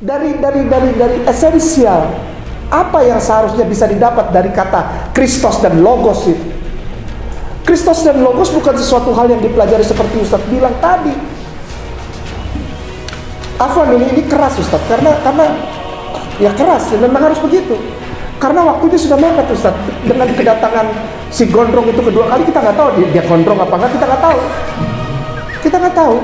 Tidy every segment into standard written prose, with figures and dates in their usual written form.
dari esensial apa yang seharusnya bisa didapat dari kata Kristos dan Logos itu. Kristos dan Logos bukan sesuatu hal yang dipelajari seperti Ustadz bilang tadi. Afwan, ini keras Ustadz, karena ya keras, ya memang harus begitu. Karena waktunya sudah mepet Ustadz. Dengan kedatangan si gondrong itu kedua kali, kita nggak tahu dia gondrong apa enggak, kita nggak tahu. Kita nggak tahu.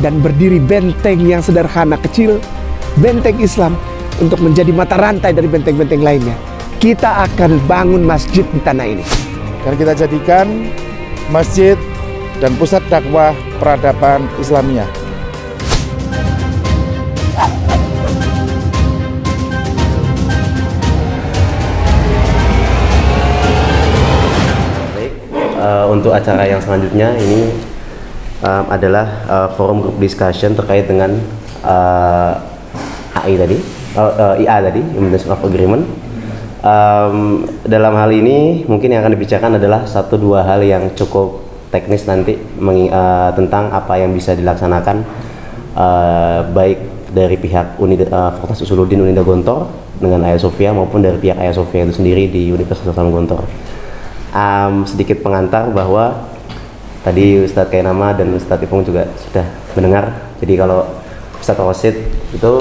Dan berdiri benteng yang sederhana kecil, benteng Islam, untuk menjadi mata rantai dari benteng-benteng lainnya. Kita akan bangun masjid di tanah ini. Dan kita jadikan masjid dan pusat dakwah peradaban Islamiyah. Baik, untuk acara yang selanjutnya ini adalah forum group discussion terkait dengan AI tadi, IA tadi, Implementation of Agreement. Dalam hal ini mungkin yang akan dibicarakan adalah 1-2 hal yang cukup teknis nanti tentang apa yang bisa dilaksanakan baik dari pihak Fakultas Usuluddin Unida Gontor dengan Hagia Sophia maupun dari pihak Hagia Sophia itu sendiri di Universitas Islam Gontor. Sedikit pengantar bahwa tadi Ustadz Kainama dan Ustadz Ipung juga sudah mendengar. Jadi kalau Ustadz Rosid itu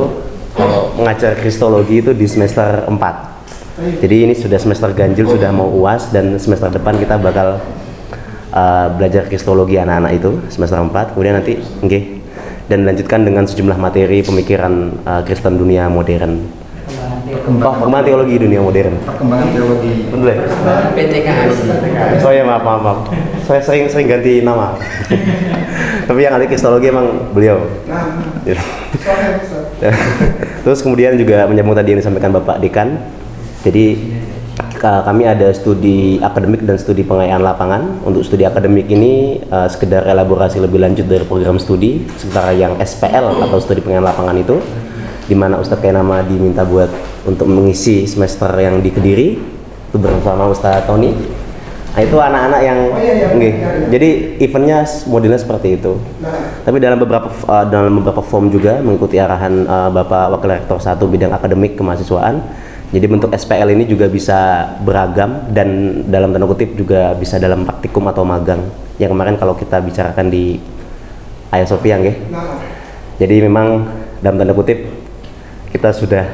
kalau mengajar Kristologi itu di semester 4. Jadi ini sudah semester ganjil, sudah mau UAS, dan semester depan kita bakal belajar Kristologi anak-anak itu semester 4. Kemudian nanti dan lanjutkan dengan sejumlah materi pemikiran Kristen dunia modern. Perkembangan teologi dunia modern. Perkembangan teologi. Betul ya? PTKS. Oh ya, maaf. Saya sering ganti nama. Tapi yang ahli kristologi emang beliau. Terus kemudian juga menyambung tadi yang disampaikan Bapak Dekan. Jadi kami ada studi akademik dan studi pengayaan lapangan. Untuk studi akademik ini sekedar elaborasi lebih lanjut dari program studi. Sementara yang SPL atau studi pengayaan lapangan itu, di mana Ustadz Kainama diminta buat untuk mengisi semester yang di Kediri itu bersama Ustadz Tony. Nah, itu anak-anak yang jadi eventnya modelnya seperti itu. Tapi dalam beberapa form juga mengikuti arahan Bapak Wakil Rektor 1 bidang akademik kemahasiswaan. Jadi bentuk SPL ini juga bisa beragam dan dalam tanda kutip juga bisa dalam praktikum atau magang. Yang kemarin kalau kita bicarakan di Hagia Sophia Jadi memang dalam tanda kutip kita sudah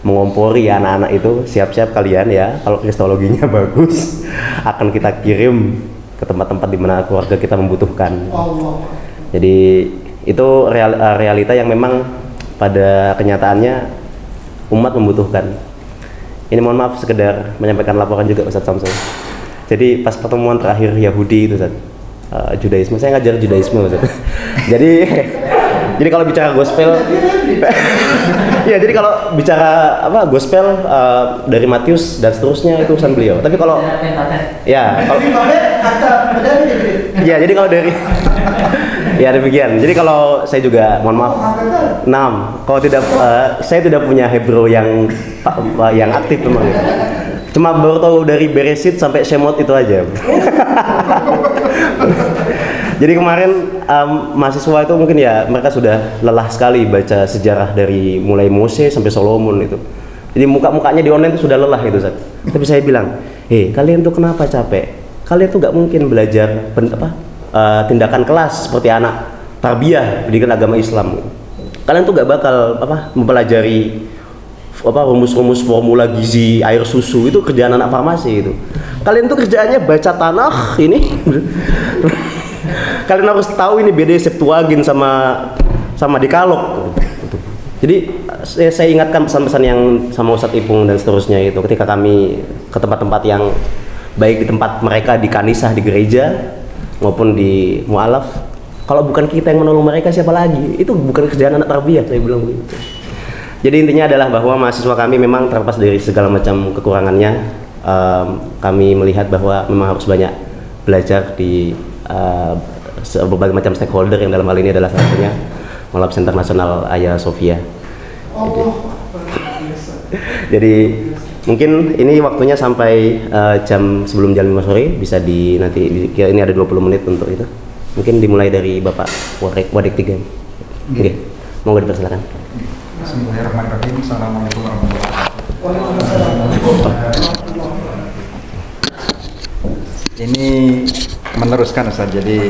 mengompori anak-anak itu, siap-siap kalian ya, kalau kristologinya bagus akan kita kirim ke tempat-tempat di mana keluarga kita membutuhkan. Jadi itu realita yang memang pada kenyataannya umat membutuhkan. Ini mohon maaf sekedar menyampaikan laporan juga Ustadz Samsul. Jadi pas pertemuan terakhir Yahudi itu Ustadz, Judaisme, saya ngajar Judaisme Ustadz. Jadi kalau bicara gospel, ya jadi kalau bicara gospel dari Matius dan seterusnya itu urusan beliau. Tapi kalau jadi kalau dari ya demikian. Jadi kalau saya juga mohon maaf, kalau tidak saya tidak punya Hebrew yang aktif memang. Cuma baru tahu dari Beresit sampai Shemot itu aja. Jadi kemarin mahasiswa itu mungkin ya mereka sudah lelah sekali baca sejarah dari mulai Mose sampai Solomon itu. Jadi muka-mukanya di online itu sudah lelah itu Ustaz. Tapi saya bilang, kalian tuh kenapa capek? Kalian tuh nggak mungkin belajar tindakan kelas seperti anak tarbiyah pendidikan agama Islam. Kalian tuh nggak bakal mempelajari rumus-rumus formula gizi air susu, itu kerjaan anak farmasi itu. Kalian tuh kerjaannya baca tanah ini. Kalian harus tahu ini beda Septuagint sama Dekalog. Jadi saya ingatkan pesan-pesan yang sama Ustadz Ipung dan seterusnya itu ketika kami ke tempat-tempat yang baik di tempat mereka di kanisah, di gereja maupun di mu'alaf. Kalau bukan kita yang menolong mereka, siapa lagi? Itu bukan kerjaan anak tarbiyah, saya bilang begitu. Jadi intinya adalah bahwa mahasiswa kami memang terlepas dari segala macam kekurangannya. Kami melihat bahwa memang harus banyak belajar di berbagai macam stakeholder, yang dalam hal ini adalah salah satunya Malab Center Nasional Hagia Sophia. Jadi mungkin ini waktunya sampai sebelum jam 5 sore, bisa nanti ini ada 20 menit untuk itu. Mungkin dimulai dari Bapak Wadik 3. Oke, monggo dipersilakan. Bismillahirrahmanirrahim. Assalamualaikum warahmatullahi wabarakatuh. Ini meneruskan Ustaz. Jadi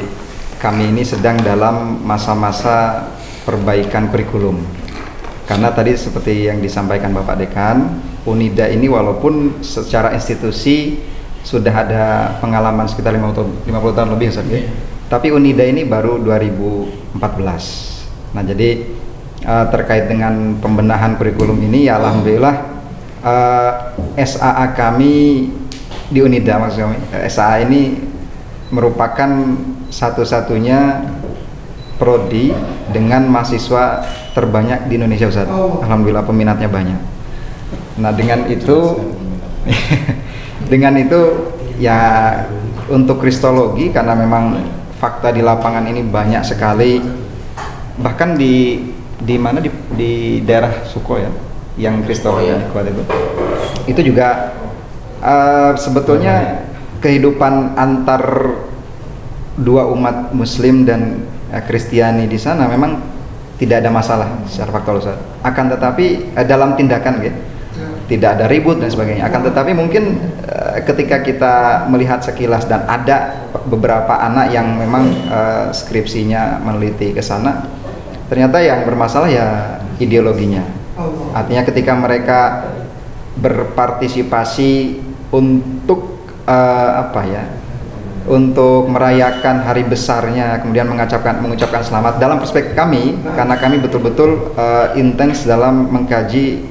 kami ini sedang dalam masa-masa perbaikan kurikulum. Karena tadi seperti yang disampaikan Bapak Dekan, UNIDA ini walaupun secara institusi sudah ada pengalaman sekitar 50 tahun lebih Ustaz, tapi UNIDA ini baru 2014. Nah, jadi terkait dengan pembenahan kurikulum ini, ya alhamdulillah SAA kami di UNIDA, maksudnya SAA ini merupakan satu-satunya prodi dengan mahasiswa terbanyak di Indonesia Ustaz. Alhamdulillah peminatnya banyak. Nah, dengan itu ya untuk kristologi, karena memang fakta di lapangan ini banyak sekali, bahkan di daerah Suko ya, yang kristologi kuat itu juga sebetulnya kehidupan antar dua umat Muslim dan Kristiani di sana memang tidak ada masalah secara faktual Ustaz. Akan tetapi dalam tindakan tidak ada ribut dan sebagainya. Akan tetapi mungkin ketika kita melihat sekilas dan ada beberapa anak yang memang skripsinya meneliti ke sana, ternyata yang bermasalah ya ideologinya. Artinya ketika mereka berpartisipasi untuk untuk merayakan hari besarnya, kemudian mengucapkan selamat, dalam perspektif kami, karena kami betul-betul intens dalam mengkaji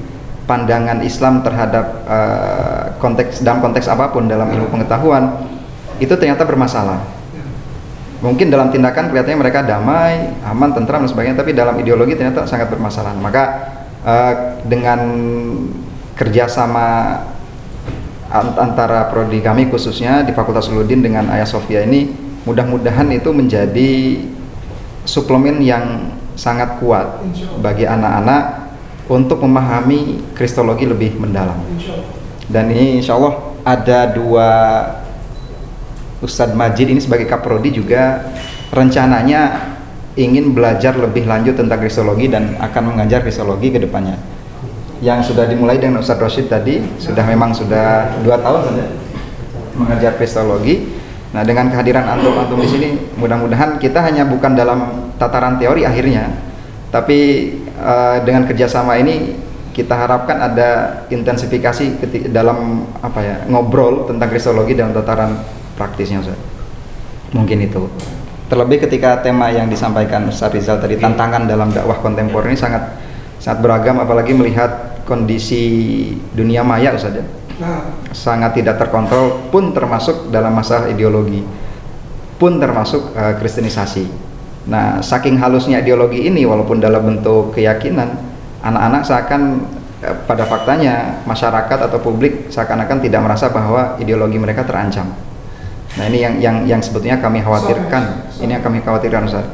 pandangan Islam terhadap dalam konteks apapun dalam ilmu pengetahuan, itu ternyata bermasalah. Mungkin dalam tindakan kelihatannya mereka damai, aman, tentram dan sebagainya, tapi dalam ideologi ternyata sangat bermasalah. Maka dengan kerjasama antara prodi kami khususnya di Fakultas Ulumuddin dengan Hagia Sophia ini, mudah-mudahan itu menjadi suplemen yang sangat kuat bagi anak-anak untuk memahami kristologi lebih mendalam. Dan ini insya Allah ada dua Ustadz Majid ini sebagai kaprodi juga rencananya ingin belajar lebih lanjut tentang kristologi dan akan mengajar kristologi ke depannya. Yang sudah dimulai dengan Ustadz Rosyid tadi sudah 2 tahun saja mengajar kristologi. Nah, dengan kehadiran antum di sini, mudah-mudahan kita hanya bukan dalam tataran teori akhirnya, tapi dengan kerjasama ini kita harapkan ada intensifikasi dalam ngobrol tentang kristologi dalam tataran praktisnya Ustaz. Mungkin itu. Terlebih ketika tema yang disampaikan Ustaz Rizal tadi, tantangan dalam dakwah kontemporer, ini sangat beragam, apalagi melihat kondisi dunia maya Ustaz ya. Sangat tidak terkontrol, pun termasuk dalam masalah ideologi, pun termasuk kristenisasi. Nah, saking halusnya ideologi ini, walaupun dalam bentuk keyakinan, anak-anak seakan pada faktanya masyarakat atau publik seakan-akan tidak merasa bahwa ideologi mereka terancam. Nah, ini yang sebetulnya kami khawatirkan. Ini yang kami khawatirkan Ustaz.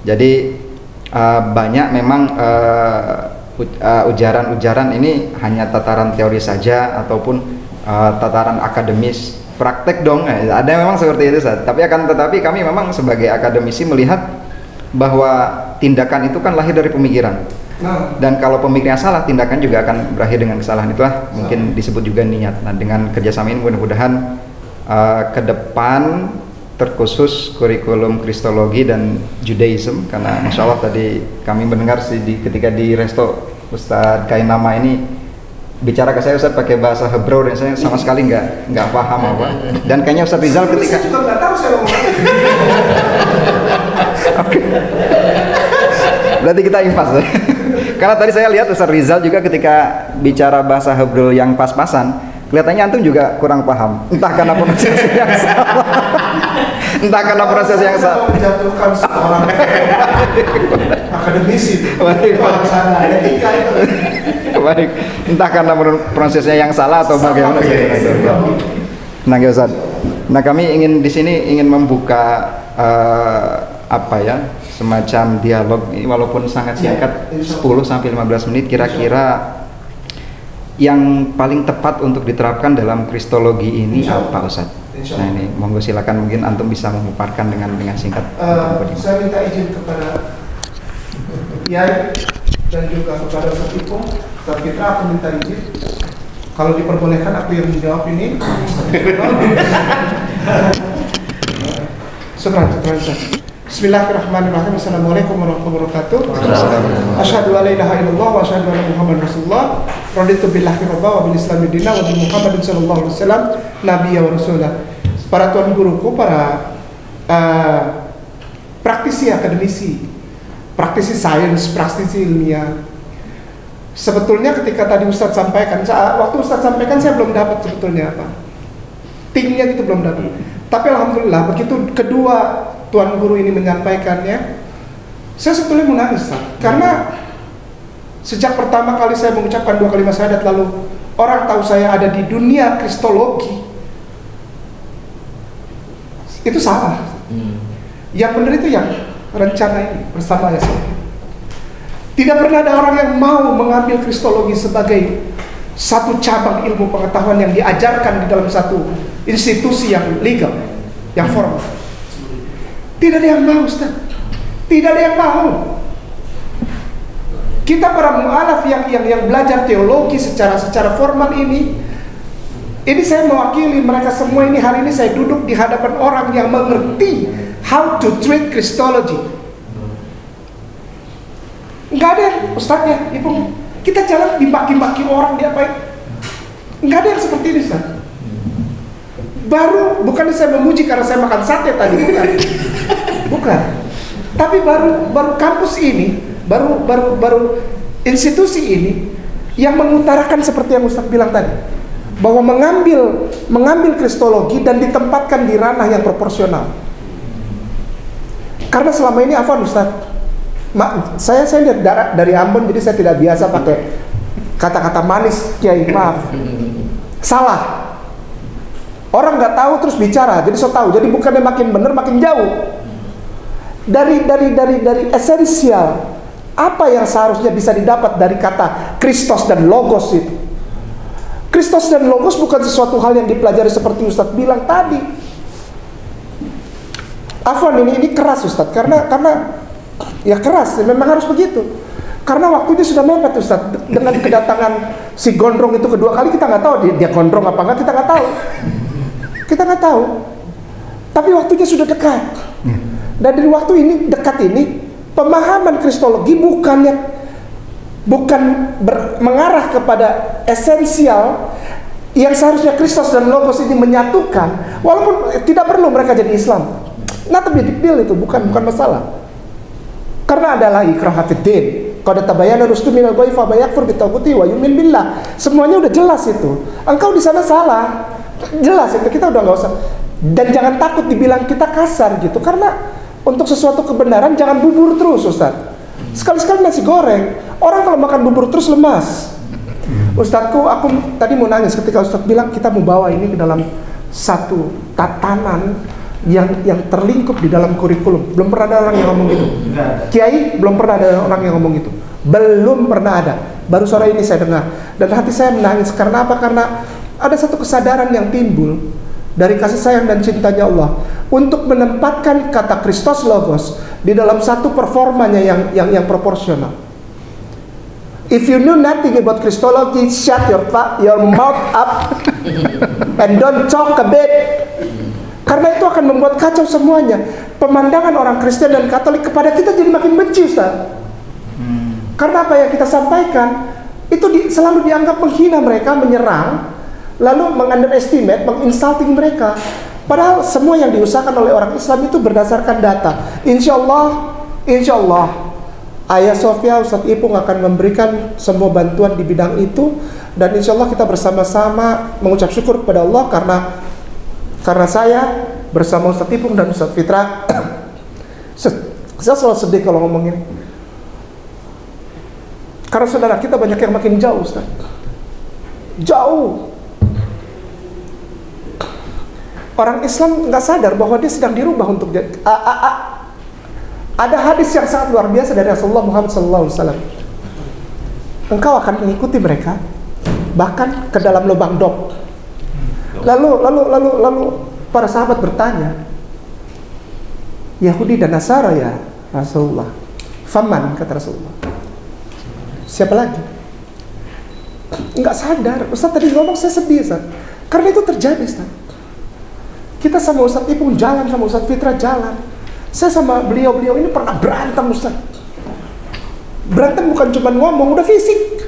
Jadi banyak memang ujaran-ujaran ini hanya tataran teori saja ataupun tataran akademis, praktek dong. Ada memang seperti itu Ustaz. Tetapi kami memang sebagai akademisi melihat bahwa tindakan itu kan lahir dari pemikiran. Dan kalau pemikirannya salah, tindakan juga akan berakhir dengan kesalahan. Itulah mungkin disebut juga niat. Nah, dengan kerjasama ini mudah-mudahan ke depan terkhusus kurikulum kristologi dan Judaism, karena Masya Allah tadi kami mendengar ketika di resto Ustadz Kainama ini bicara ke saya Ustadz pakai bahasa Hebrew dan saya sama sekali nggak paham apa. Dan kayaknya Ustadz Rizal ketika saya juga nggak tahu saya ngomong apa. Oke. Berarti kita impas. Karena tadi saya lihat Ustadz Rizal juga ketika bicara bahasa Hebrew yang pas-pasan, kelihatannya antum juga kurang paham. Entah karena pronunciasi yang salah. Menjatuhkan seorang. Maka akademisi. Baik, Wah, sana etika itu. Baik, entah karena menurut prosesnya yang salah atau bagaimana. Nah, Ustaz. Nah, kami ingin di sini ingin membuka apa ya? Semacam dialog walaupun sangat singkat, 10 sampai 15 menit kira-kira yang paling tepat untuk diterapkan dalam kristologi ini apa, Ustaz? Nah, ini monggo silakan, mungkin antum bisa memaparkan dengan singkat. Saya minta izin kepada Yai dan juga kepada Ustaz Ipung, Ustaz Fitra, aku minta izin. Kalau diperbolehkan aku yang menjawab ini. Syukran. Bismillahirrahmanirrahim. Assalamualaikum warahmatullahi wabarakatuh. Asyhadu an la ilaha illallah wa asyhadu anna Muhammadar Rasulullah. Raditu billahi rabba wa bil islami dinna wa bi Muhammadin sallallahu alaihi wasallam nabiyya wa rasulah. Para tuan guruku, para praktisi akademisi, praktisi sains, praktisi ilmiah. Sebetulnya ketika tadi Ustadz sampaikan, waktu Ustadz sampaikan saya belum dapat sebetulnya apa. Timnya gitu belum dapat. Tapi alhamdulillah begitu kedua tuan guru ini menyampaikannya, saya sebetulnya menangis, karena sejak pertama kali saya mengucapkan 2 kalimat syahadat lalu orang tahu saya ada di dunia kristologi, itu salah. Yang benar itu yang rencana ini bersama ya. Tidak pernah ada orang yang mau mengambil kristologi sebagai satu cabang ilmu pengetahuan yang diajarkan di dalam satu institusi yang legal, yang formal. Tidak ada yang mau, Ustaz. Tidak ada yang mau. Kita para mu'alaf yang belajar teologi secara formal ini saya mewakili mereka semua ini. Hari ini saya duduk di hadapan orang yang mengerti how to treat Christology. Enggak ada yang, Ustaznya, Ibu, kita jalan dimaki-maki orang, diapain? Enggak ada yang seperti ini, Ustaz. Baru, bukan saya memuji karena saya makan sate tadi, bukan. Tapi baru kampus ini, baru institusi ini yang mengutarakan seperti yang Ustaz bilang tadi, bahwa mengambil kristologi dan ditempatkan di ranah yang proporsional. Karena selama ini afwan Ustaz, saya lihat dari Ambon, jadi saya tidak biasa pakai kata-kata manis, Kiai, maaf. Salah. Orang nggak tahu terus bicara, jadi so tahu. Jadi bukannya makin benar, makin jauh. Dari esensial apa yang seharusnya bisa didapat dari kata Kristos dan Logos itu. Kristos dan Logos bukan sesuatu hal yang dipelajari seperti Ustadz bilang tadi. Afwan, ini keras Ustadz, karena ya keras, memang harus begitu. Karena waktunya sudah mepet Ustadz. Dengan kedatangan si gondrong itu kedua kali, kita nggak tahu dia gondrong apa enggak, kita nggak tahu. Kita nggak tahu. Tapi waktunya sudah dekat. Dan dari waktu ini dekat ini, pemahaman kristologi bukan mengarah kepada esensial yang seharusnya Kristus dan Logos ini menyatukan, walaupun tidak perlu mereka jadi Islam. Nah, tapi deal itu bukan masalah. Karena adalah ikrah fiddin. Qad tabayyana rusdu minal ghayyi fa yakfur bitaguti wa yu'min billah. Semuanya udah jelas itu. Engkau di sana salah. Jelas itu, kita udah nggak usah. Dan jangan takut dibilang kita kasar gitu, karena untuk sesuatu kebenaran jangan bubur terus Ustaz. Sekali-sekali nasi goreng. Orang kalau makan bubur terus lemas. Ustazku, aku tadi mau nangis ketika Ustaz bilang kita mau bawa ini ke dalam satu tatanan yang terlingkup di dalam kurikulum. Belum pernah ada orang yang ngomong gitu. Kiai, belum pernah ada orang yang ngomong gitu. Belum pernah ada. Baru sore ini saya dengar. Dan hati saya menangis. Karena apa? Karena ada satu kesadaran yang timbul dari kasih sayang dan cintanya Allah untuk menempatkan kata Kristos Logos di dalam satu performanya yang proporsional. If you know nothing about Christology, shut your mouth up and don't talk a bit. Karena itu akan membuat kacau semuanya. Pemandangan orang Kristen dan Katolik kepada kita jadi makin benci, Ustaz. Karena apa yang kita sampaikan itu selalu dianggap menghina mereka, menyerang, lalu mengunderestimate, menginsulting mereka. Padahal semua yang diusahakan oleh orang Islam itu berdasarkan data. Insya Allah Ayah Sofia, Ustadz Ipung akan memberikan semua bantuan di bidang itu. Dan insya Allah kita bersama-sama mengucap syukur kepada Allah karena saya bersama Ustadz Ipung dan Ustadz Fitra saya selalu sedih kalau ngomongin Karena saudara kita banyak yang makin jauh, Ustaz. Jauh. Orang Islam nggak sadar bahwa dia sedang dirubah untuk dia. Ada hadis yang sangat luar biasa dari Rasulullah Muhammad SAW. Engkau akan mengikuti mereka, bahkan ke dalam lubang dom. Lalu para sahabat bertanya, Yahudi dan Nasara ya Rasulullah. Faman, kata Rasulullah. Siapa lagi? Enggak sadar. Ustaz tadi ngomong, saya sedih, Ustaz. Karena itu terjadi, Ustaz. Kita sama Ustaz Ipung jalan, sama Ustaz Fitra jalan. Saya sama beliau-beliau ini pernah berantem, Ustaz. Berantem bukan cuma ngomong, udah fisik.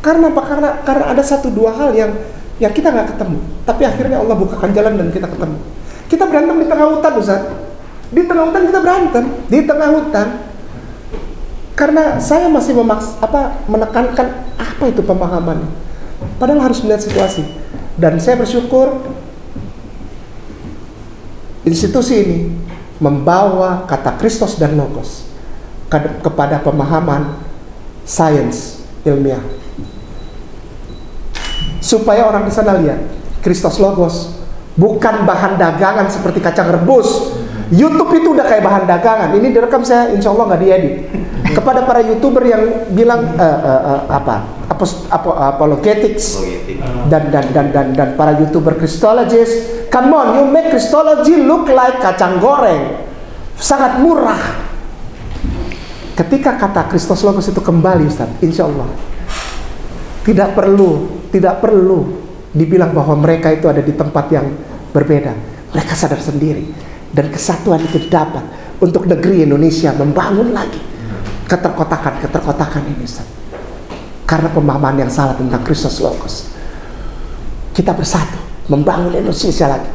Karena apa? Karena ada satu dua hal yang kita nggak ketemu. Tapi akhirnya Allah bukakan jalan dan kita ketemu. Kita berantem di tengah hutan, Ustaz. Di tengah hutan kita berantem. Di tengah hutan. Karena saya masih menekankan apa itu pemahaman. Padahal harus melihat situasi. Dan saya bersyukur institusi ini membawa kata Kristos dan Logos kepada pemahaman sains ilmiah. Supaya orang di sana lihat Kristos Logos bukan bahan dagangan seperti kacang rebus. YouTube itu udah kayak bahan dagangan. Ini direkam saya, insya Allah nggak diedit. Kepada para YouTuber yang bilang apologetics dan para YouTuber Christologist, come on, you make Christology look like kacang goreng, sangat murah. Ketika kata Kristos Logos itu kembali, Ustaz, insya Allah tidak perlu dibilang bahwa mereka itu ada di tempat yang berbeda. Mereka sadar sendiri. Dan kesatuan itu didapat untuk negeri Indonesia membangun lagi keterkotakan ini, Ustaz. Karena pemahaman yang salah tentang Kristus Logos. Kita bersatu membangun Indonesia lagi.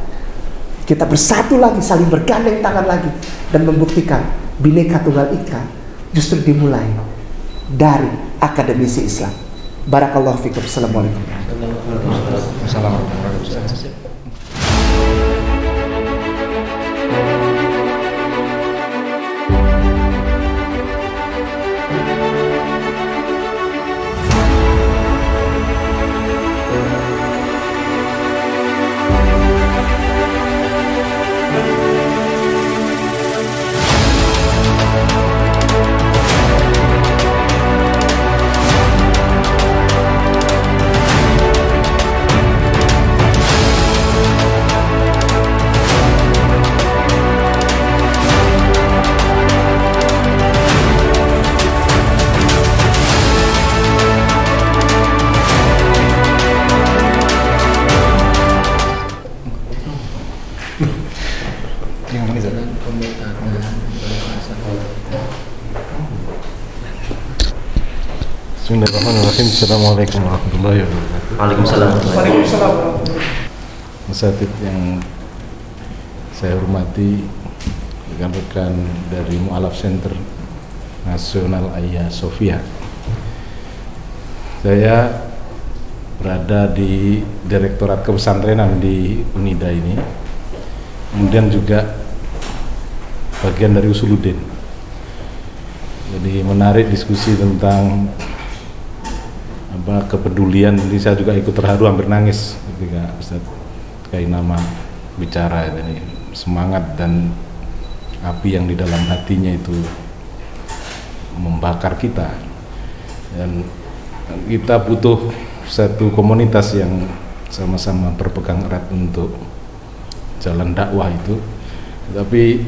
Kita bersatu lagi, saling bergandeng tangan lagi dan membuktikan Bhinneka Tunggal Ika justru dimulai dari akademisi Islam. Barakallahu fikum. Assalamualaikum. Assalamualaikum. Bismillahirrahmanirrahim. Assalamualaikum warahmatullahi wabarakatuh. Waalaikumsalam. Masatid yang saya hormati, rekan-rekan dari Mu'alaf Center Nasional Hagia Sophia. Saya berada di Direktorat Kepesantrenan di Unida ini, kemudian juga bagian dari Usuluddin. Jadi menarik diskusi tentang kepedulian. Ini saya juga ikut terharu, hampir nangis ketika Ustaz Kainama bicara. Ini semangat dan api yang di dalam hatinya itu membakar kita, dan kita butuh satu komunitas yang sama-sama berpegang erat untuk jalan dakwah itu. Tapi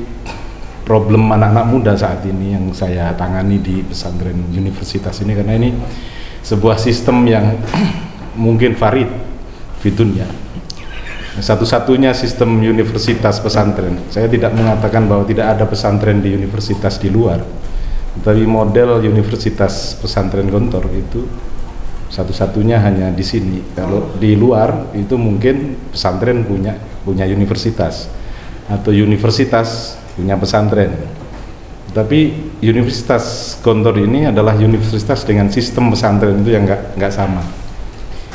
problem anak-anak muda saat ini yang saya tangani di pesantren universitas ini, karena ini sebuah sistem yang mungkin farid di dunia, satu-satunya sistem universitas pesantren. Saya tidak mengatakan bahwa tidak ada pesantren di universitas di luar, tapi model universitas pesantren Gontor itu satu-satunya hanya di sini. Kalau di luar itu mungkin pesantren punya universitas, atau universitas punya pesantren. Tapi Universitas Gontor ini adalah universitas dengan sistem pesantren itu yang nggak sama,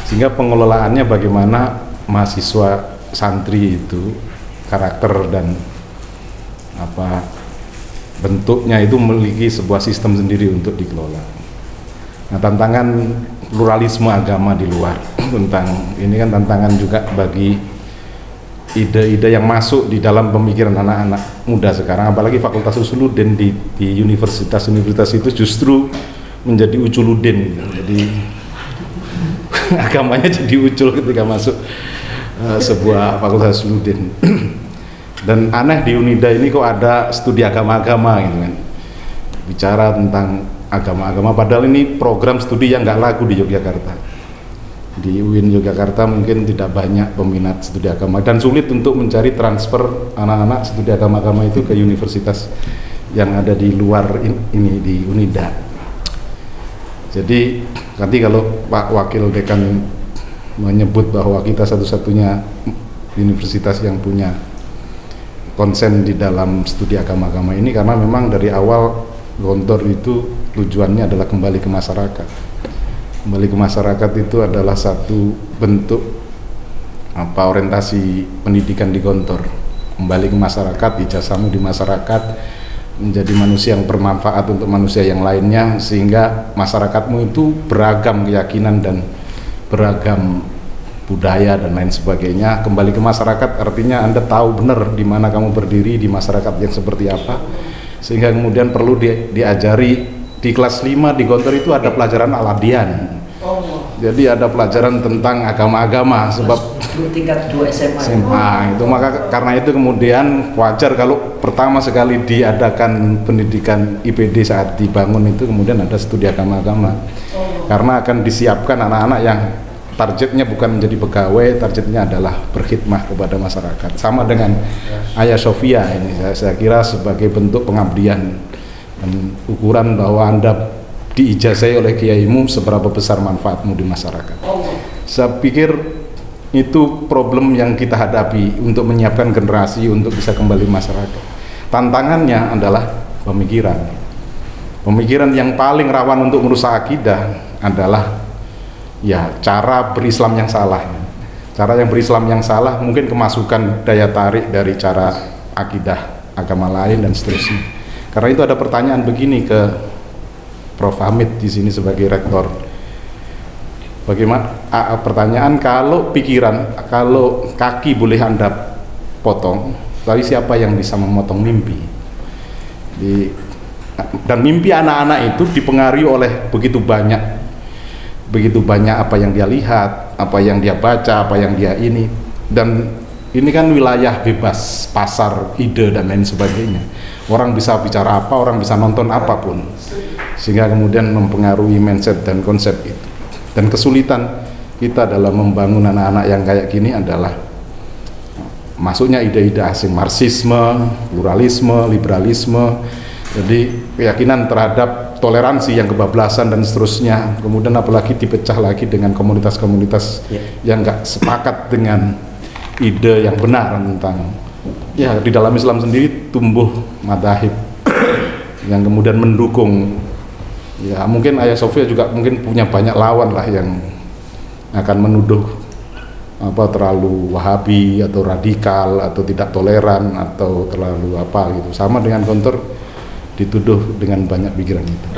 sehingga pengelolaannya bagaimana mahasiswa santri itu karakter dan bentuknya itu memiliki sebuah sistem sendiri untuk dikelola. Nah, tantangan pluralisme agama di luar tentang ini kan tantangan juga bagi ide-ide yang masuk di dalam pemikiran anak-anak muda sekarang, apalagi Fakultas Usuluddin di universitas-universitas itu justru menjadi uculuddin gitu. Jadi agamanya jadi ucul ketika masuk sebuah Fakultas Usuluddin. Dan aneh di Unida ini kok ada studi agama-agama gitu kan, bicara tentang agama-agama, padahal ini program studi yang nggak laku di Yogyakarta. Di UIN Yogyakarta mungkin tidak banyak peminat studi agama dan sulit untuk mencari transfer anak-anak studi agama-agama itu ke universitas yang ada di luar ini di Unida. Jadi nanti kalau Pak Wakil Dekan menyebut bahwa kita satu-satunya universitas yang punya konsen di dalam studi agama-agama ini, karena memang dari awal Gontor itu tujuannya adalah kembali ke masyarakat. Kembali ke masyarakat itu adalah satu bentuk orientasi pendidikan di Gontor. Kembali ke masyarakat, ijazahmu di masyarakat, menjadi manusia yang bermanfaat untuk manusia yang lainnya, sehingga masyarakatmu itu beragam keyakinan dan beragam budaya dan lain sebagainya. Kembali ke masyarakat artinya Anda tahu benar di mana kamu berdiri di masyarakat yang seperti apa, sehingga kemudian perlu diajari. Di kelas 5 di Gontor itu ada pelajaran Al-Adian. Jadi ada pelajaran tentang agama-agama, sebab tingkat 2 SMA. Itu maka karena itu kemudian wajar kalau pertama sekali diadakan pendidikan IPD saat dibangun itu kemudian ada studi agama-agama. Karena akan disiapkan anak-anak yang targetnya bukan menjadi pegawai, targetnya adalah berkhidmah kepada masyarakat. Sama dengan Ayah Sofia ini, saya kira sebagai bentuk pengabdian dan ukuran bahwa Anda diijazai oleh kiaimu seberapa besar manfaatmu di masyarakat. Saya pikir itu problem yang kita hadapi untuk menyiapkan generasi untuk bisa kembali masyarakat. Tantangannya adalah pemikiran. Pemikiran yang paling rawan untuk merusak akidah adalah ya cara berislam yang salah. Cara yang berislam yang salah mungkin kemasukan daya tarik dari cara akidah agama lain dan seterusnya. Karena itu ada pertanyaan begini ke Prof. Hamid di sini sebagai rektor. Bagaimana pertanyaan, kalau kaki boleh Anda potong, tapi siapa yang bisa memotong mimpi? Dan mimpi anak-anak itu dipengaruhi oleh begitu banyak apa yang dia lihat, apa yang dia baca, apa yang dia ini, dan ini kan wilayah bebas pasar ide dan lain sebagainya. Orang bisa bicara apa, orang bisa nonton apapun, sehingga kemudian mempengaruhi mindset dan konsep itu. Dan kesulitan kita dalam membangun anak-anak yang kayak gini adalah masuknya ide-ide asing, marxisme, pluralisme, liberalisme, jadi keyakinan terhadap toleransi yang kebablasan dan seterusnya. Kemudian apalagi dipecah lagi dengan komunitas-komunitas yang nggak sepakat dengan ide yang benar tentang ya di dalam Islam sendiri tumbuh madzhab yang kemudian mendukung. Ya mungkin Ayah Sofia juga mungkin punya banyak lawan lah yang akan menuduh terlalu Wahabi atau radikal atau tidak toleran atau terlalu apa gitu. Sama dengan Gontor dituduh dengan banyak pikiran itu.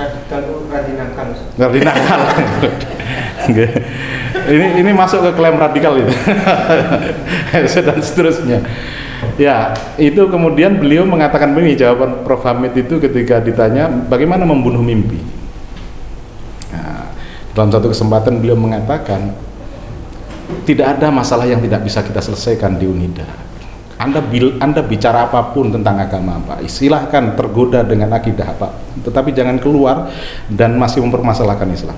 Radikal. ini masuk ke klaim radikal itu. Dan seterusnya. Ya, itu kemudian beliau mengatakan begini, jawaban Prof. Hamid itu ketika ditanya bagaimana membunuh mimpi. Nah, dalam satu kesempatan beliau mengatakan tidak ada masalah yang tidak bisa kita selesaikan di Unida. Anda bicara apapun tentang agama apa, silahkan tergoda dengan akidah apa, tetapi jangan keluar dan masih mempermasalahkan Islam.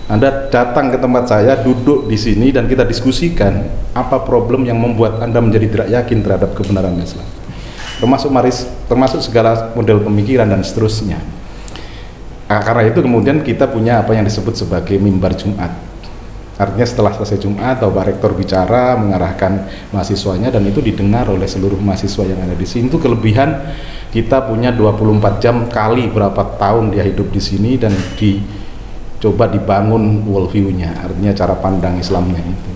Anda datang ke tempat saya, duduk di sini dan kita diskusikan apa problem yang membuat Anda menjadi tidak yakin terhadap kebenaran Islam, termasuk segala model pemikiran dan seterusnya. Karena itu kemudian kita punya apa yang disebut sebagai mimbar Jumat. Artinya setelah selesai Jumat, Pak Rektor bicara, mengarahkan mahasiswanya, dan itu didengar oleh seluruh mahasiswa yang ada di sini. Itu kelebihan kita punya 24 jam kali berapa tahun dia hidup di sini dan coba dibangun worldview-nya, artinya cara pandang Islamnya itu.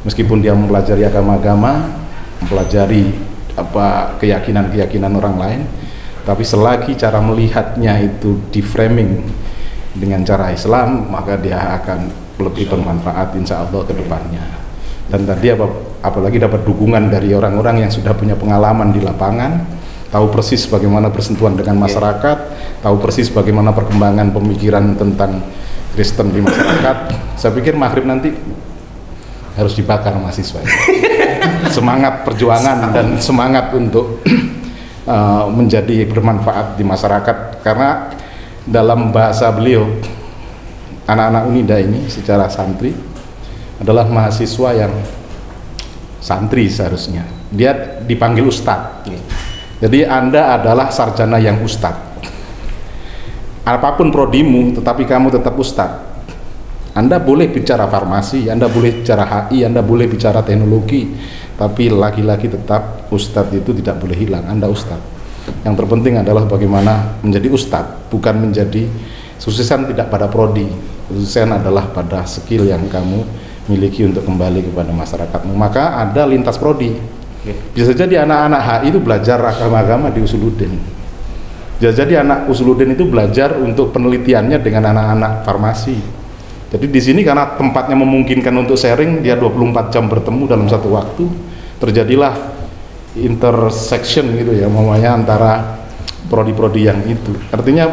Meskipun dia mempelajari agama-agama, mempelajari keyakinan-keyakinan orang lain, tapi selagi cara melihatnya itu di framing dengan cara Islam, maka dia akan lebih bermanfaat insya Allah ke depannya. Dan tadi apalagi dapat dukungan dari orang-orang yang sudah punya pengalaman di lapangan, tahu persis bagaimana bersentuhan dengan masyarakat, tahu persis bagaimana perkembangan pemikiran tentang Kristen di masyarakat. Saya pikir maghrib nanti harus dibakar mahasiswa. Semangat perjuangan dan semangat untuk menjadi bermanfaat di masyarakat, karena dalam bahasa beliau, anak-anak Unida ini secara santri adalah mahasiswa yang santri seharusnya. Dia dipanggil ustadz. Jadi Anda adalah sarjana yang ustadz. Apapun prodimu, tetapi kamu tetap ustadz. Anda boleh bicara farmasi, Anda boleh bicara HI, Anda boleh bicara teknologi, tapi laki-laki tetap ustadz itu tidak boleh hilang. Anda ustadz. Yang terpenting adalah bagaimana menjadi ustadz, bukan menjadi suksesan tidak pada prodi. Suksesan adalah pada skill yang kamu miliki untuk kembali kepada masyarakatmu. Maka ada lintas prodi. Bisa jadi anak-anak HI itu belajar agama-agama di Usuluddin. Bisa jadi anak Usuluddin itu belajar untuk penelitiannya dengan anak-anak farmasi. Jadi di sini karena tempatnya memungkinkan untuk sharing, dia 24 jam bertemu dalam satu waktu, terjadilah intersection gitu ya, namanya antara prodi-prodi yang itu. Artinya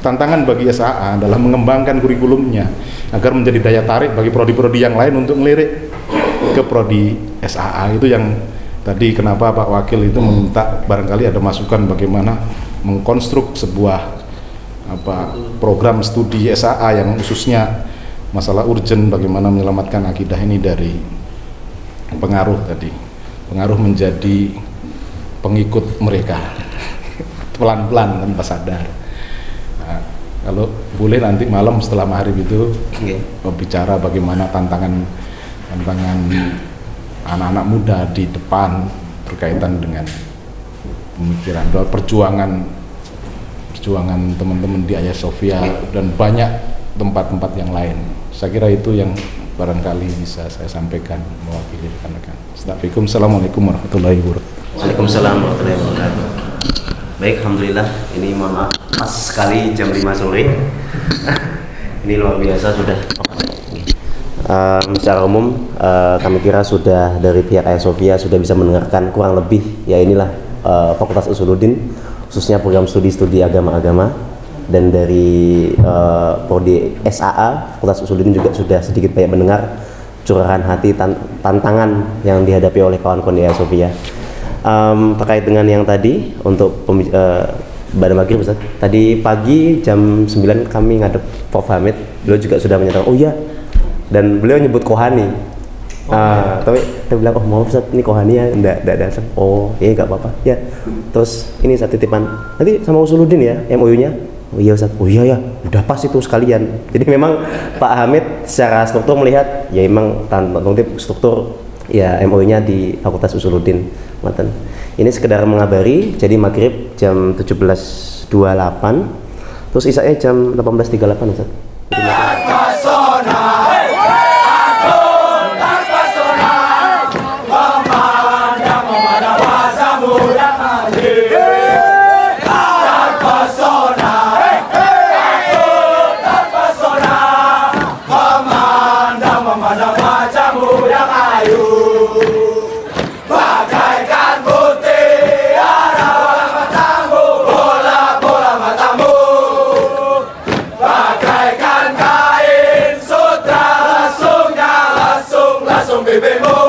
tantangan bagi SAA adalah mengembangkan kurikulumnya agar menjadi daya tarik bagi prodi-prodi yang lain untuk melirik ke prodi SAA. Itu yang tadi kenapa Pak Wakil itu meminta barangkali ada masukan bagaimana mengkonstruk sebuah program studi SAA yang khususnya masalah urgent, bagaimana menyelamatkan akidah ini dari pengaruh tadi, pengaruh menjadi pengikut mereka pelan-pelan tanpa sadar. Nah, kalau boleh nanti malam setelah maghrib itu bicara bagaimana tantangan anak-anak muda di depan berkaitan dengan pemikiran, perjuangan teman-teman di Hagia Sophia dan banyak tempat-tempat yang lain. Saya kira itu yang barangkali bisa saya sampaikan mewakili rekan-rekan. Assalamualaikum warahmatullahi wabarakatuh. Waalaikumsalam warahmatullahi wabarakatuh. Baik, alhamdulillah. Ini mohon maaf pas sekali jam 5 sore. Ini luar biasa sudah. Secara umum kami kira sudah dari pihak Hagia Sophia sudah bisa mendengarkan kurang lebih ya inilah Fakultas Usuluddin, khususnya program studi agama-agama, dan dari prodi SAA Fakultas Usuluddin juga sudah sedikit banyak mendengar curahan hati, tantangan yang dihadapi oleh kawan-kawan di Hagia Sophia. Terkait dengan yang tadi untuk Badan Maghrib, Ustaz, tadi pagi jam 9 kami ngadep Prof. Hamid, beliau juga sudah menyatakan oh iya, dan beliau nyebut Kohani. Tapi saya bilang, oh maaf Ustaz, ini Kohani ya, enggak ada. Oh iya nggak apa-apa ya. Terus ini Ustaz titipan nanti sama Usuluddin ya MOU-nya. Oh iya Ustaz, oh iya ya, udah pas itu sekalian. Jadi memang Pak Hamid secara struktur melihat ya memang struktur ya MOU-nya di Fakultas Usuluddin. Ini sekedar mengabari, jadi maghrib jam 17.28, terus isya jam 18.38 Ustaz. Bebemos